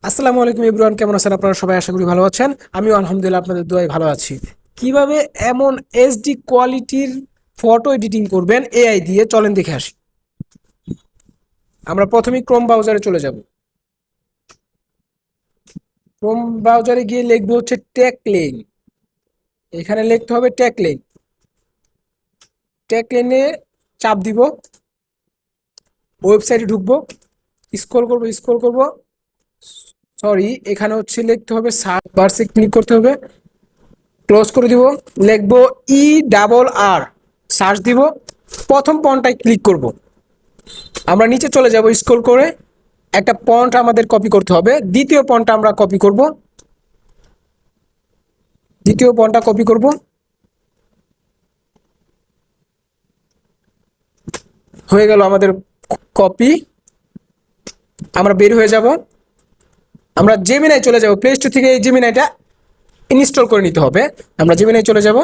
আসসালামু আলাইকুম এভরিওয়ান, কেমন আছেন আপনারা সবাই? আশা করি ভালো আছেন। আমিও আলহামদুলিল্লাহ আপনাদের দোয়ায় ভালো আছি। কিভাবে এমন এইচডি কোয়ালিটির ফটো এডিটিং করবেন এআই দিয়ে, চলেন দেখে আসি। আমরা প্রথমেই ক্রোম ব্রাউজারে চলে যাব। ক্রোম ব্রাউজারে গিয়ে লিখবো হচ্ছে টেকলেন। এখানে লিখতে হবে টেকলেন। টেকলেনে চাপ দিব, ওয়েবসাইটে ঢুকবো, স্ক্রল করব। সরি, এখানে হচ্ছে লিখতে হবে সার্চ বারসে ক্লিক করতে হবে, ক্লোজ করে দিব। লিখবো ERR, সার্চ দিব, প্রথম পয়েন্টটায় ক্লিক করব। আমরা নিচে চলে যাব স্ক্রল করে, একটা পয়েন্ট আমাদের কপি করতে হবে। দ্বিতীয় পয়েন্টটা আমরা কপি করব, দ্বিতীয় পয়েন্টটা কপি করব। হয়ে গেল আমাদের কপি। আমরা বের হয়ে যাব, আমরা জেমিনাই চলে যাব। প্লে স্টোর থেকে এই জেমিনাইটা ইনস্টল করে নিতে হবে। আমরা জেমিনাই চলে যাব,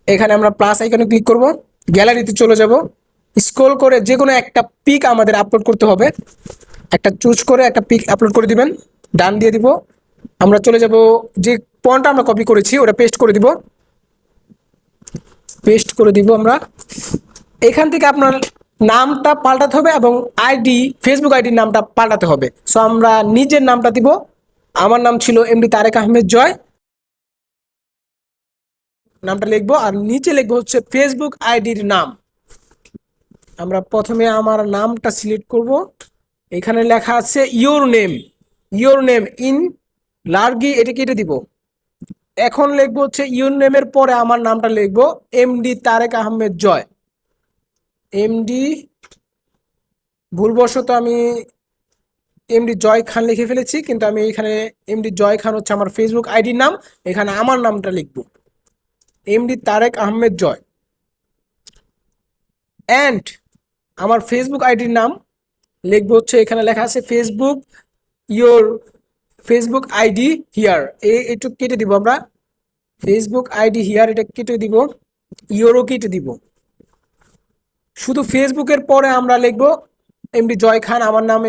এখানে আমরা প্লাস আইকনে ক্লিক করব, গ্যালারিতে চলে যাব, স্ক্রল করে যে কোনো একটা পিক আমাদের আপলোড করতে হবে। একটা চুজ করে একটা পিক আপলোড করে দিবেন, ডান দিয়ে দিব। আমরা চলে যাব, যে পয়েন্টটা আমরা কপি করেছি ওটা পেস্ট করে দিব, পেস্ট করে দিব আমরা। এখান থেকে আপনার নামটা পাল্টাতে হবে এবং আইডি, ফেসবুক আইডির নামটা পাল্টাতে হবে। সো আমরা নিজের নামটা দিব, আমার নাম ছিল এমডি তারেক আহমেদ জয়, নামটা লিখবো। আর নিচে লিখবো হচ্ছে ফেসবুক আইডির নাম। আমরা প্রথমে আমার নামটা সিলেক্ট করব। এখানে লেখা আছে your name, your name in large, এটা কেটে দিব। এখন লিখবো হচ্ছে ইয়োর নেমের পরে আমার নামটা লিখবো এমডি তারেক আহমেদ জয়। এমডি, ভুলবশত আমি এমডি জয় খান লিখে ফেলেছি, কিন্তু আমি এখানে এমডি জয় খান হচ্ছে আমার ফেসবুক আইডির নাম, এখানে আমার নামটা লিখবো এমডি তারেক আহমেদ জয়। অ্যান্ড আমার ফেসবুক আইডির নাম লিখবো হচ্ছে, এখানে লেখা আছে Facebook, your Facebook ID here, একটু কেটে দিব আমরা। ফেসবুক আইডি হিয়ার এটা কেটে দিব, ইয়োরও কেটে দিব। শুধু ফেসবুকের পরে আমরা লিখবো এমডি জয় খান, আমার নাম,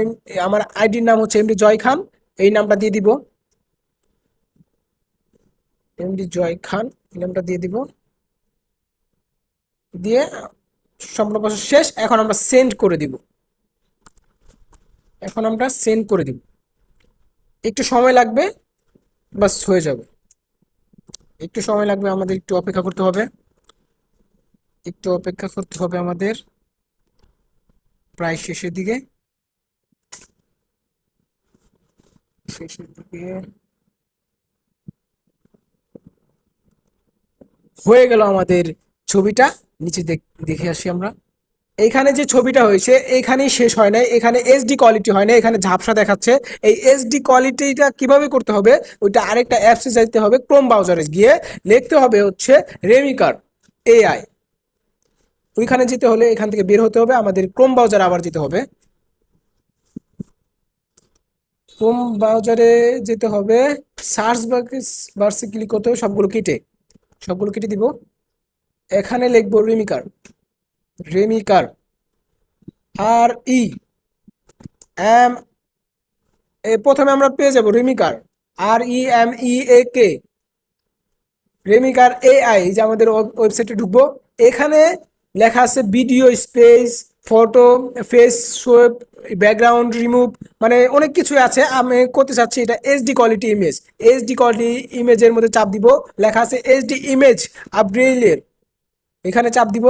আমার আইডির নাম হচ্ছে এমডি জয় খান, এই নামটা দিয়ে দিব। এমডি জয় খান এই নামটা দিয়ে দিব, দিয়ে সম্পূর্ণ প্রসেস শেষ। এখন আমরা সেন্ড করে দিব, এখন আমরা সেন্ড করে দিব। একটু সময় লাগবে, বাস হয়ে যাবে। একটু সময় লাগবে, আমাদের একটু অপেক্ষা করতে হবে, একটু অপেক্ষা করতে হবে আমাদের। প্রায় শেষের দিকে, শেষের দিকে হয়ে গেল আমাদের ছবিটা। নিচে দেখে আসি আমরা। এইখানে যে ছবিটা হয়েছে এইখানেই শেষ হয় না, এখানে এইচডি কোয়ালিটি হয় না, এখানে ঝাপসা দেখাচ্ছে। এই এইচডি কোয়ালিটিটা কিভাবে করতে হবে, ওইটা আরেকটা অ্যাপসে যাইতে হবে, ক্রোম ব্রাউজারে গিয়ে লিখতে হবে হচ্ছে রেমিকার এআই। ওইখানে যেতে হলে এখান থেকে বের হতে হবে, আমাদের ক্রোম ব্রাউজারে আবার যেতে হবে। ক্রোম ব্রাউজারে যেতে হবে, সার্চ বারসে ক্লিক করতে হবে, সবগুলো কেটে দিব। এখানে লিখবো রেমিকার, রেমিকার, REM, প্রথমে আমরা পেয়ে যাব রেমিকার, REMEAK, রেমিকার এআই। যে আমাদের ওয়েবসাইটে ঢুকবো, এখানে লেখা আছে video space, photo, face সোয়েপ, background remove, মানে অনেক কিছু আছে। আমি করতে চাচ্ছি এটা HD quality image. HD quality ইমেজের মধ্যে চাপ দিব, লেখা আছে এইচডি ইমেজ আপগ্রেডের, এখানে চাপ দিব।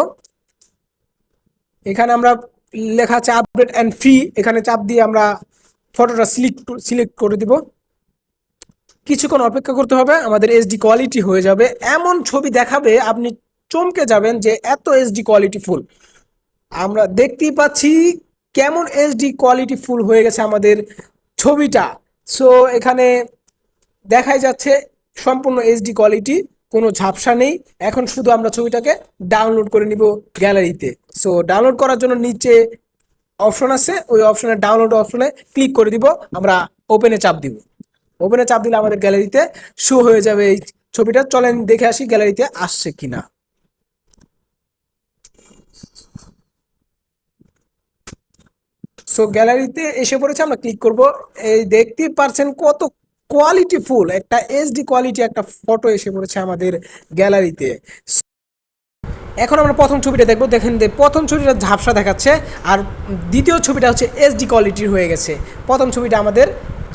এখানে আমরা লেখা আছে আপডেট অ্যান্ড ফ্রি, এখানে চাপ দিয়ে আমরা ফটোটা সিলেক্ট করে দিব। কিছুক্ষণ অপেক্ষা করতে হবে, আমাদের এইচডি কোয়ালিটি হয়ে যাবে। এমন ছবি দেখাবে আপনি চমকে যাবেন যে এত এইচডি কোয়ালিটি ফুল। আমরা দেখতেই পাচ্ছি কেমন এইচডি কোয়ালিটি ফুল হয়ে গেছে আমাদের ছবিটা। সো এখানে দেখাই যাচ্ছে সম্পূর্ণ এইচডি কোয়ালিটি, কোনো ঝাপসা নেই। এখন শুধু আমরা ছবিটাকে ডাউনলোড করে নিব গ্যালারিতে। সো ডাউনলোড করার জন্য নিচে অপশন আছে, ওই অপশনে ডাউনলোড অপশনে ক্লিক করে দিব, আমরা ওপেনে চাপ দিব। ওপেনে চাপ দিলে আমাদের গ্যালারিতে শো হয়ে যাবে এই ছবিটা। চলেন দেখে আসি গ্যালারিতে আসছে কিনা। সো গ্যালারিতে এসে পড়েছে, আমরা ক্লিক করব। এই দেখতেই পারছেন কত কোয়ালিটিফুল একটা এইচডি কোয়ালিটি একটা ফটো এসে পড়েছে আমাদের গ্যালারিতে। এখন আমরা প্রথম ছবিটা দেখব। দেখেন যে প্রথম ছবিটা ঝাপসা দেখাচ্ছে, আর দ্বিতীয় ছবিটা হচ্ছে এইচডি কোয়ালিটির হয়ে গেছে। প্রথম ছবিটা আমাদের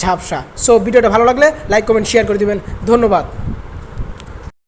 ঝাপসা। সো ভিডিওটা ভালো লাগলে লাইক কমেন্ট শেয়ার করে দিবেন। ধন্যবাদ।